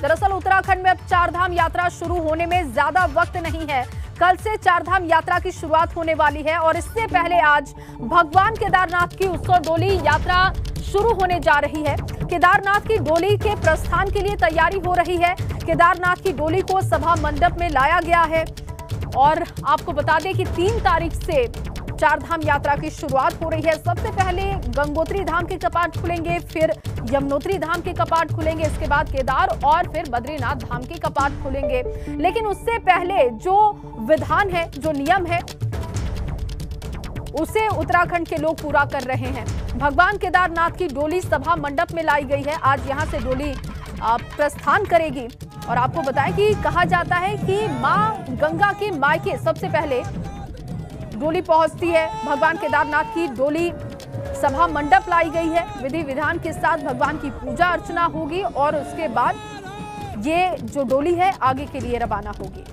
दरअसल उत्तराखंड में अब चारधाम यात्रा शुरू होने में ज्यादा वक्त नहीं है। कल से चारधाम यात्रा की शुरुआत होने वाली है और इससे पहले आज भगवान केदारनाथ की उत्सव डोली यात्रा शुरू होने जा रही है। केदारनाथ की डोली के प्रस्थान के लिए तैयारी हो रही है। केदारनाथ की डोली को सभा मंडप में लाया गया है और आपको बता दें कि 3 तारीख से चारधाम यात्रा की शुरुआत हो रही है। सबसे पहले गंगोत्री धाम के कपाट खुलेंगे, फिर यमुनोत्री धाम के कपाट खुलेंगे, इसके बाद केदार और फिर बद्रीनाथ धाम के कपाट खुलेंगे। लेकिन उससे पहले जो विधान है, जो नियम है, उसे उत्तराखंड के लोग पूरा कर रहे हैं। भगवान केदारनाथ की डोली सभा मंडप में लाई गई है। आज यहां से डोली प्रस्थान करेगी और आपको बताएं कि कहा जाता है कि मां गंगा के मायके सबसे पहले डोली पहुंचती है। भगवान केदारनाथ की डोली सभा मंडप लाई गई है। विधि विधान के साथ भगवान की पूजा अर्चना होगी और उसके बाद ये जो डोली है आगे के लिए रवाना होगी।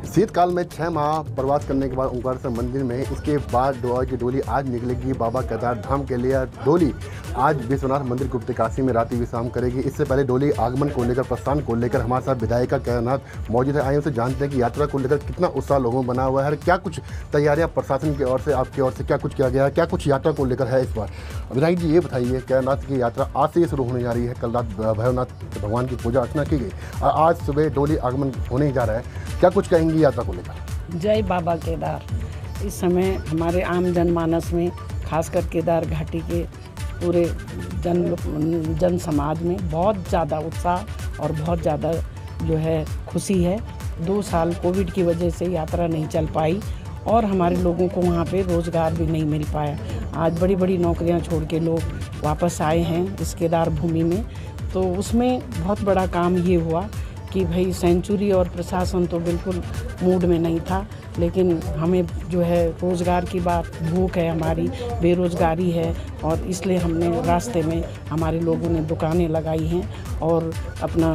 शीतकाल में 6 माह प्रवास करने के बाद ओंकारेश्वर मंदिर में इसके बाद की डोली आज निकलेगी बाबा केदार धाम के लिए। डोली आज विश्वनाथ मंदिर गुप्त काशी में रात्रि विश्राम करेगी। इससे पहले डोली आगमन को लेकर, प्रस्थान को लेकर हमारे साथ विधायिका केदारनाथ मौजूद है। आइए उनसे जानते हैं कि यात्रा को लेकर कितना उत्साह लोगों में बना हुआ है, क्या कुछ तैयारियां प्रशासन की ओर से, आपकी ओर से क्या कुछ किया गया है, क्या कुछ यात्रा को लेकर है इस बार। विधायक जी ये बताइए, केदारनाथ की यात्रा आज से शुरू होने जा रही है। कल रात भैरवनाथ भगवान की पूजा अर्चना की गई और आज सुबह डोली आगमन होने ही जा रहा है, क्या कुछ कहेंगी यात्रा को लेकर? जय बाबा केदार। इस समय हमारे आम जनमानस में, खासकर केदार घाटी के पूरे जन समाज में बहुत ज़्यादा उत्साह और बहुत ज़्यादा जो है खुशी है। 2 साल कोविड की वजह से यात्रा नहीं चल पाई और हमारे लोगों को वहाँ पे रोज़गार भी नहीं मिल पाया। आज बड़ी बड़ी नौकरियाँ छोड़ के लोग वापस आए हैं इस केदार भूमि में। तो उसमें बहुत बड़ा काम ये हुआ कि भाई सेंचुरी और प्रशासन तो बिल्कुल मूड में नहीं था, लेकिन हमें जो है रोज़गार की बात, भूख है हमारी, बेरोज़गारी है और इसलिए हमने रास्ते में हमारे लोगों ने दुकानें लगाई हैं और अपना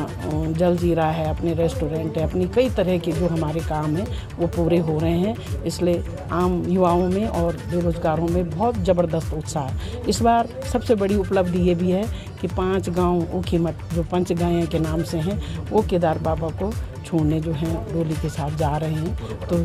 जल जीरा है, अपने रेस्टोरेंट है, अपनी कई तरह के जो हमारे काम हैं वो पूरे हो रहे हैं। इसलिए आम युवाओं में और बेरोज़गारों में बहुत ज़बरदस्त उत्साह है। इस बार सबसे बड़ी उपलब्धि ये भी है कि 5 गांव ऊखीमठ जो पंचगाया के नाम से हैं वो केदार बाबा को छोड़ने जो हैं डोली के साथ जा रहे हैं। तो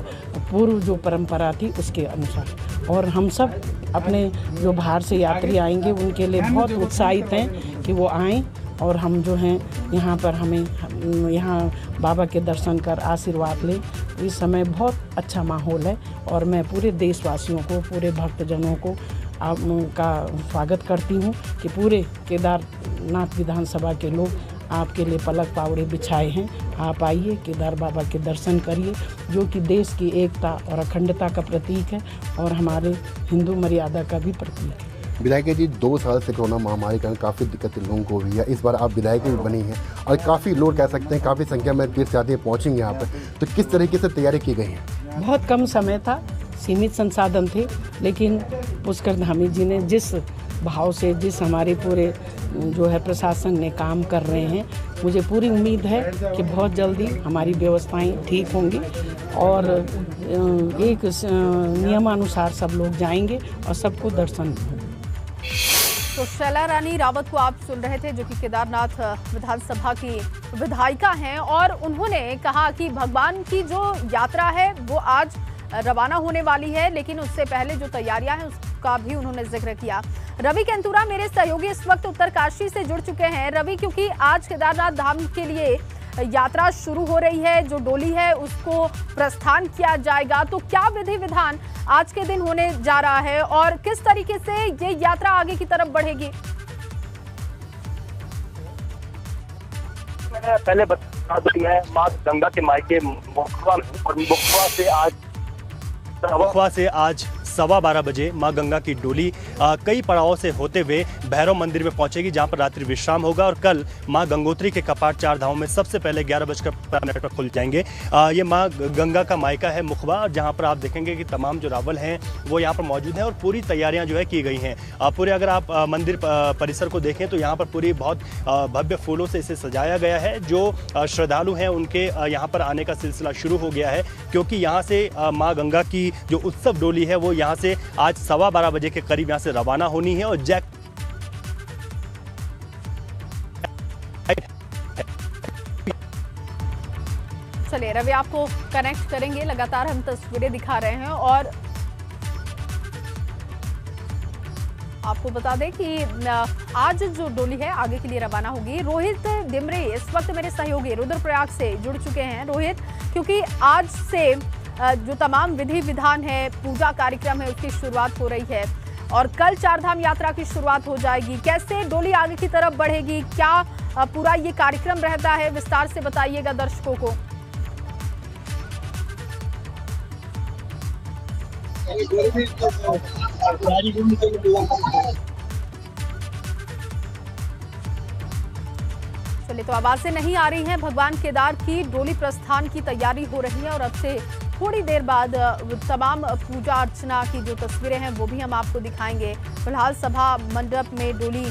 पूर्व जो परंपरा थी उसके अनुसार, और हम सब अपने जो बाहर से यात्री आएंगे उनके लिए बहुत उत्साहित हैं कि वो आएँ और हम जो हैं यहाँ पर हमें यहाँ बाबा के दर्शन कर आशीर्वाद लें। इस समय बहुत अच्छा माहौल है और मैं पूरे देशवासियों को, पूरे भक्तजनों को का स्वागत करती हूँ कि पूरे केदारनाथ विधानसभा के लोग आपके लिए पलक पावड़े बिछाए हैं। आप आइए, केदार बाबा के दर्शन करिए, जो कि देश की एकता और अखंडता का प्रतीक है और हमारे हिंदू मर्यादा का भी प्रतीक है। विधायक जी, 2 साल से कोरोना महामारी के कारण काफ़ी दिक्कत लोगों को हुई है। इस बार आप विधायक भी बनी हैं और काफ़ी लोग कह सकते हैं काफ़ी संख्या में तीर्थयात्री पहुँचेंगे यहाँ पर, तो किस तरीके से तैयारी की गई है? बहुत कम समय था, सीमित संसाधन थे, लेकिन पुष्कर धामी जी ने जिस भाव से, जिस हमारे पूरे जो है प्रशासन ने काम कर रहे हैं, मुझे पूरी उम्मीद है कि बहुत जल्दी हमारी व्यवस्थाएं ठीक होंगी और एक नियमानुसार सब लोग जाएंगे और सबको दर्शन होगा। तो शैला रानी रावत को आप सुन रहे थे, जो कि केदारनाथ विधानसभा की विधायिका हैं और उन्होंने कहा कि भगवान की जो यात्रा है वो आज रवाना होने वाली है, लेकिन उससे पहले जो तैयारियां हैं उसका भी उन्होंने जिक्र किया। रवि केंतुरा मेरे सहयोगी इस वक्त उत्तरकाशी से जुड़ चुके हैं। रवि, क्योंकि आज केदारनाथ धाम के लिए यात्रा शुरू हो रही है, जो डोली है उसको प्रस्थान किया जाएगा, तो क्या विधि विधान आज के दिन होने जा रहा है और किस तरीके से ये यात्रा आगे की तरफ बढ़ेगी? मैंने पहले बता दिया है, माँ गंगा के मायके मुखवा से आज 12:15 बजे मां गंगा की डोली कई पड़ावों से होते हुए भैरव मंदिर में पहुंचेगी, जहां पर रात्रि विश्राम होगा और कल मां गंगोत्री के कपाट 4 धामों में सबसे पहले 11:15 पर खुल जाएंगे। ये मां गंगा का मायका है मुखबा, जहां पर आप देखेंगे कि तमाम जो रावल हैं वो यहां पर मौजूद हैं और पूरी तैयारियां जो है की गई हैं। पूरे अगर आप मंदिर परिसर को देखें तो यहाँ पर पूरी बहुत भव्य फूलों से इसे सजाया गया है। जो श्रद्धालु हैं उनके यहाँ पर आने का सिलसिला शुरू हो गया है, क्योंकि यहाँ से माँ गंगा की जो उत्सव डोली है वो यहाँ से आज 12:15 बजे के करीब यहाँ से रवाना होनी है और चलिए रवि, आपको कनेक्ट करेंगे। लगातार हम तस्वीरें दिखा रहे हैं और आपको बता दें कि आज जो डोली है आगे के लिए रवाना होगी। रोहित डिमरे इस वक्त मेरे सहयोगी रुद्रप्रयाग से जुड़ चुके हैं। रोहित, क्योंकि आज से जो तमाम विधि विधान है, पूजा कार्यक्रम है, उसकी शुरुआत हो रही है और कल चारधाम यात्रा की शुरुआत हो जाएगी। कैसे डोली आगे की तरफ बढ़ेगी, क्या पूरा ये कार्यक्रम रहता है, विस्तार से बताइएगा दर्शकों को। चलिए, तो आवाजें नहीं आ रही हैं। भगवान केदार की डोली प्रस्थान की तैयारी हो रही है और अब से थोड़ी देर बाद तमाम पूजा अर्चना की जो तस्वीरें हैं वो भी हम आपको दिखाएंगे। फिलहाल सभा मंडप में डोली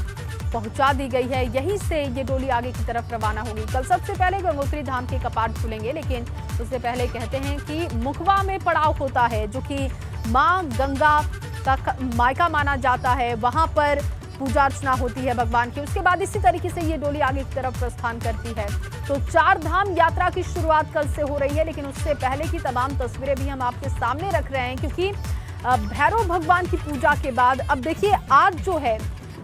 पहुंचा दी गई है, यहीं से ये डोली आगे की तरफ रवाना होगी। कल सबसे पहले गंगोत्री धाम के कपाट खुलेंगे, लेकिन उससे पहले कहते हैं कि मुखवा में पड़ाव होता है, जो कि माँ गंगा का मायका माना जाता है। वहां पर पूजा अर्चना होती है भगवान की। उसके बाद इसी तरीके से ये डोली आगे की तरफ प्रस्थान करती है। तो चार धाम यात्रा की शुरुआत कल से हो रही है, लेकिन उससे पहले की तमाम तस्वीरें भी हम आपके सामने रख रहे हैं, क्योंकि भैरव भगवान की पूजा के बाद अब देखिए आज जो है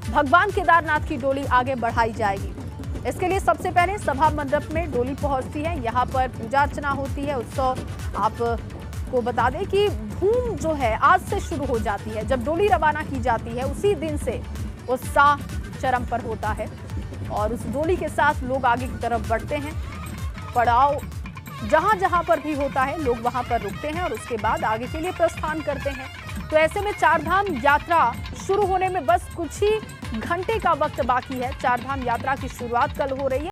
भगवान केदारनाथ की डोली आगे बढ़ाई जाएगी। इसके लिए सबसे पहले सभा मंडप में डोली पहुंचती है, यहाँ पर पूजा अर्चना होती है। उत्सव आपको बता दें कि धूम जो है आज से शुरू हो जाती है। जब डोली रवाना की जाती है उसी दिन से उत्साह चरम पर होता है और उस डोली के साथ लोग आगे की तरफ बढ़ते हैं। पड़ाव जहां जहां पर भी होता है लोग वहां पर रुकते हैं और उसके बाद आगे के लिए प्रस्थान करते हैं। तो ऐसे में चारधाम यात्रा शुरू होने में बस कुछ ही घंटे का वक्त बाकी है। चारधाम यात्रा की शुरुआत कल हो रही है।